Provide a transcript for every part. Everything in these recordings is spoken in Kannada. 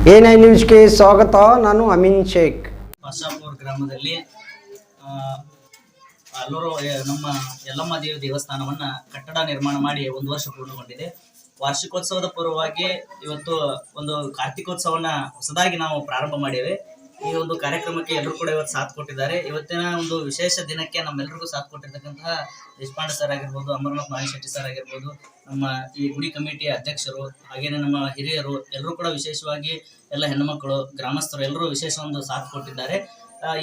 A9 ನ್ಯೂಸ್ಗೆ ಸ್ವಾಗತ. ನಾನು ಅಮೀನ್ ಶೇಖ್. ಆಶಾಪುರ ಗ್ರಾಮದಲ್ಲಿ ಅಲ್ಲೂರು ನಮ್ಮ ಯಲ್ಲಮ್ಮ ದೇವಿ ದೇವಸ್ಥಾನವನ್ನ ಕಟ್ಟಡ ನಿರ್ಮಾಣ ಮಾಡಿ 1 ವರ್ಷ ಪೂರ್ಣಗೊಂಡಿದೆ. ವಾರ್ಷಿಕೋತ್ಸವದ ಪೂರ್ವವಾಗಿ ಇವತ್ತು ಒಂದು ಕಾರ್ತಿಕೋತ್ಸವನ ಹೊಸದಾಗಿ ನಾವು ಪ್ರಾರಂಭ ಮಾಡಿದ್ದೇವೆ. ಈ ಒಂದು ಕಾರ್ಯಕ್ರಮಕ್ಕೆ ಎಲ್ಲರೂ ಕೂಡ ಇವತ್ತು ಸಾಥ್ ಕೊಟ್ಟಿದ್ದಾರೆ. ಇವತ್ತಿನ ಒಂದು ವಿಶೇಷ ದಿನಕ್ಕೆ ನಮ್ಮೆಲ್ಲರಿಗೂ ಸಾಥ್ ಕೊಟ್ಟಿರ್ತಕ್ಕಂತಹ ದೇಶಪಾಂಡೆ ಸರ್ ಆಗಿರ್ಬೋದು, ಅಮರನಾಥ್ ಮಾಣಿಶೆಟ್ಟಿ ಸರ್ ಆಗಿರ್ಬೋದು, ನಮ್ಮ ಈ ಗುಡಿ ಕಮಿಟಿಯ ಅಧ್ಯಕ್ಷರು, ಹಾಗೇನೆ ನಮ್ಮ ಹಿರಿಯರು ಎಲ್ಲರೂ ಕೂಡ ವಿಶೇಷವಾಗಿ ಎಲ್ಲ ಹೆಣ್ಣುಮಕ್ಕಳು, ಗ್ರಾಮಸ್ಥರು ಎಲ್ಲರೂ ವಿಶೇಷ ಒಂದು ಸಾಥ್ ಕೊಟ್ಟಿದ್ದಾರೆ.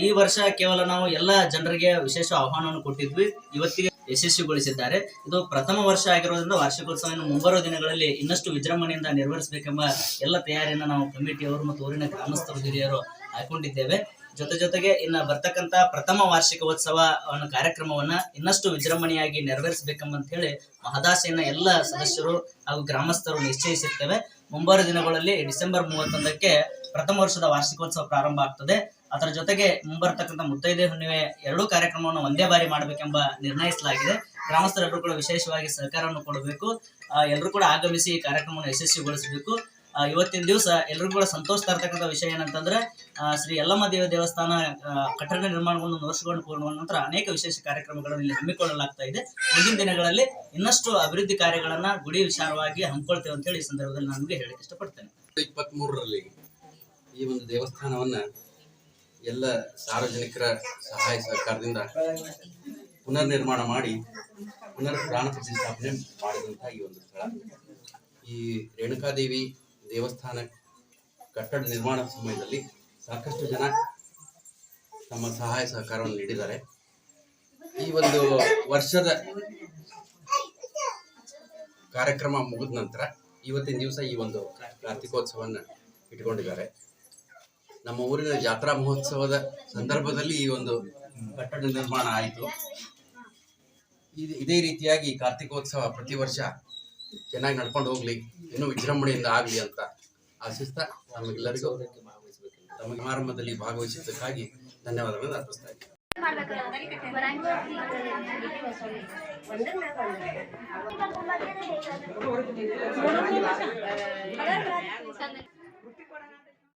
ಈ ವರ್ಷ ಕೇವಲ ನಾವು ಎಲ್ಲ ಜನರಿಗೆ ವಿಶೇಷ ಆಹ್ವಾನವನ್ನು ಕೊಟ್ಟಿದ್ವಿ, ಇವತ್ತಿಗೆ ಯಶಸ್ವಿಗೊಳಿಸಿದ್ದಾರೆ. ಇದು ಪ್ರಥಮ ವರ್ಷ ಆಗಿರೋದ್ರಿಂದ ವಾರ್ಷಿಕೋತ್ಸವವನ್ನು ಮುಂಬರುವ ದಿನಗಳಲ್ಲಿ ಇನ್ನಷ್ಟು ವಿಜೃಂಭಣೆಯಿಂದ ನೆರವೇರಿಸಬೇಕೆಂಬ ಎಲ್ಲ ತಯಾರಿಯನ್ನು ನಾವು ಕಮಿಟಿಯವರು ಮತ್ತು ಊರಿನ ಗ್ರಾಮಸ್ಥರು ಹಿರಿಯರು ಹಾಕೊಂಡಿದ್ದೇವೆ. ಜೊತೆಗೆ ಇನ್ನು ಬರ್ತಕ್ಕಂಥ ಪ್ರಥಮ ವಾರ್ಷಿಕೋತ್ಸವ ಕಾರ್ಯಕ್ರಮವನ್ನ ಇನ್ನಷ್ಟು ವಿಜೃಂಭಣೆಯಾಗಿ ನೆರವೇರಿಸಬೇಕೆಂಬಂತ ಹೇಳಿ ಮಹದಾಸೆಯನ್ನ ಎಲ್ಲ ಸದಸ್ಯರು ಹಾಗೂ ಗ್ರಾಮಸ್ಥರು ನಿಶ್ಚಯಿಸಿರ್ತೇವೆ. ಮುಂಬರುವ ದಿನಗಳಲ್ಲಿ ಡಿಸೆಂಬರ್ 31ಕ್ಕೆ ಪ್ರಥಮ ವರ್ಷದ ವಾರ್ಷಿಕೋತ್ಸವ ಪ್ರಾರಂಭ ಆಗ್ತದೆ. ಅದರ ಜೊತೆಗೆ ಮುಂಬರ್ತಕ್ಕಂಥ ಮುತ್ತೈದೆ ಹುಣ್ಣಿಮೆ ಎರಡೂ ಕಾರ್ಯಕ್ರಮವನ್ನು ಒಂದೇ ಬಾರಿ ಮಾಡಬೇಕೆಂಬ ನಿರ್ಣಯಿಸಲಾಗಿದೆ. ಗ್ರಾಮಸ್ಥರೆಲ್ಲರೂ ಕೂಡ ವಿಶೇಷವಾಗಿ ಸಹಕಾರವನ್ನು ಕೊಡಬೇಕು. ಎಲ್ಲರೂ ಕೂಡ ಆಗಮಿಸಿ ಈ ಕಾರ್ಯಕ್ರಮವನ್ನು ಯಶಸ್ವಿಗೊಳಿಸಬೇಕು. ಇವತ್ತಿನ ದಿವಸ ಎಲ್ಲರೂ ಕೂಡ ಸಂತೋಷ ತರ್ತಕ್ಕಂಥ ವಿಷಯ ಏನಂತಂದ್ರೆ, ಶ್ರೀ ಯಲ್ಲಮ್ಮ ದೇವಿ ದೇವಸ್ಥಾನ ಕಟ್ಟಡ ನಿರ್ಮಾಣಗೊಂಡು 1 ವರ್ಷಗಳನ್ನು ಪೂರ್ಣಗೊಂಡ ನಂತರ ಅನೇಕ ವಿಶೇಷ ಕಾರ್ಯಕ್ರಮಗಳನ್ನು ಇಲ್ಲಿ ಹಮ್ಮಿಕೊಳ್ಳಲಾಗ್ತಾ ಇದೆ. ಮುಂದಿನ ದಿನಗಳಲ್ಲಿ ಇನ್ನಷ್ಟು ಅಭಿವೃದ್ಧಿ ಕಾರ್ಯಗಳನ್ನ ಗುಡಿ ವಿಚಾರವಾಗಿ ಹಮ್ಮಿಕೊಳ್ತೇವೆ ಅಂತ ಹೇಳಿ ಈ ಸಂದರ್ಭದಲ್ಲಿ ನಾನು ನಿಮಗೆ ಹೇಳಕ್ಕೆ ಇಷ್ಟಪಡ್ತೇನೆ. 23ರಲ್ಲಿ ಈ ಒಂದು ದೇವಸ್ಥಾನವನ್ನ ಎಲ್ಲ ಸಾರ್ವಜನಿಕರ ಸಹಾಯ ಸಹಕಾರದಿಂದ ಪುನರ್ ನಿರ್ಮಾಣ ಮಾಡಿ ಪುನರ್ ಪ್ರಾಣ ಪ್ರತಿಷ್ಠಾಪನೆ ಮಾಡಿದಂತಹ ಈ ಒಂದು ಸ್ಥಳ. ಈ ರೇಣುಕಾದೇವಿ ದೇವಸ್ಥಾನ ಕಟ್ಟಡ ನಿರ್ಮಾಣ ಸಮಯದಲ್ಲಿ ಸಾಕಷ್ಟು ಜನ ತಮ್ಮ ಸಹಾಯ ಸಹಕಾರವನ್ನು ನೀಡಿದ್ದಾರೆ. ಈ ಒಂದು ವರ್ಷದ ಕಾರ್ಯಕ್ರಮ ಮುಗಿದ ನಂತರ ಇವತ್ತಿನ ದಿವಸ ಈ ಒಂದು ಕಾರ್ತಿಕೋತ್ಸವವನ್ನು ಇಟ್ಕೊಂಡಿದ್ದಾರೆ. ನಮ್ಮ ಊರಿನ ಜಾತ್ರಾ ಮಹೋತ್ಸವದ ಸಂದರ್ಭದಲ್ಲಿ ಈ ಒಂದು ಕಟ್ಟಡ ನಿರ್ಮಾಣ ಆಯಿತು. ಇದೇ ರೀತಿಯಾಗಿ ಕಾರ್ತಿಕೋತ್ಸವ ಪ್ರತಿ ವರ್ಷ ಚೆನ್ನಾಗಿ ನಡ್ಕೊಂಡು ಹೋಗ್ಲಿ, ಇನ್ನೂ ವಿಜೃಂಭಣೆಯಿಂದ ಆಗಲಿ ಅಂತ ಆಶಿಸ್ತಾ ನಮಗೆಲ್ಲರಿಗೂ ತಮ್ಮ ಸಮಾರಂಭದಲ್ಲಿ ಭಾಗವಹಿಸಿದ್ದಕ್ಕಾಗಿ ಧನ್ಯವಾದಗಳನ್ನು ಅರ್ಪಿಸ್ತಾ ಇದ್ದೀನಿ.